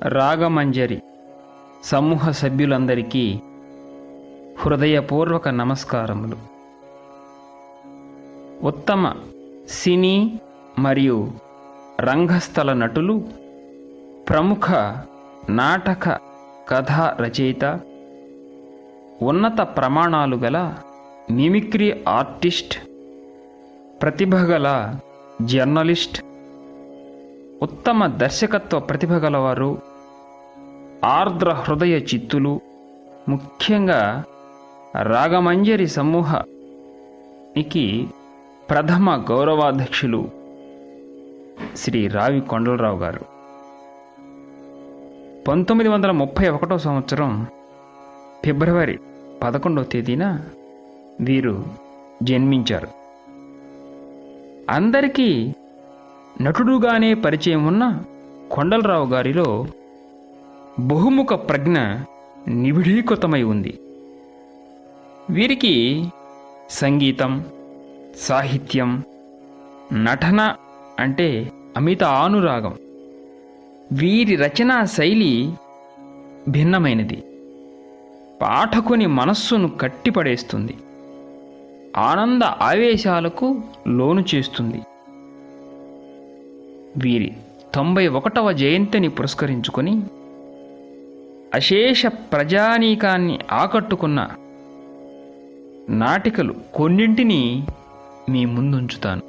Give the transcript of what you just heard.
రాగమంజరి సమూహ సభ్యులందరికీ హృదయపూర్వక నమస్కారములు. ఉత్తమ సినీ మరియు రంగస్థల నటులు, ప్రముఖ నాటక కథా రచయిత, ఉన్నత ప్రమాణాలు గల మిమిక్రీ ఆర్టిస్ట్, ప్రతిభగల జర్నలిస్ట్, ఉత్తమ దర్శకత్వ ప్రతిభ గలవారు, ఆర్ద్ర హృదయ చిత్తులు, ముఖ్యంగా రాగమంజరి సమూహానికి ప్రథమ గౌరవాధ్యక్షులు శ్రీ రావి కొండలరావు గారు. 1931 సంవత్సరం ఫిబ్రవరి 11వ తేదీన వీరు జన్మించారు. అందరికీ నటుడుగానే పరిచయం ఉన్న కొండలరావు గారిలో బహుముఖ ప్రజ్ఞ నిబిడీకృతమై ఉంది. వీరికి సంగీతం, సాహిత్యం, నటన అంటే అమిత ఆనురాగం. వీరి రచనా శైలి భిన్నమైనది, పాఠకుని మనస్సును కట్టిపడేస్తుంది, ఆనంద ఆవేశాలకు లోను చేస్తుంది. వీరి 91వ జయంతిని పురస్కరించుకొని అశేష ప్రజానీకాన్ని ఆకట్టుకున్న నాటికలు కొన్నింటిని మీ ముందుంచుతాను.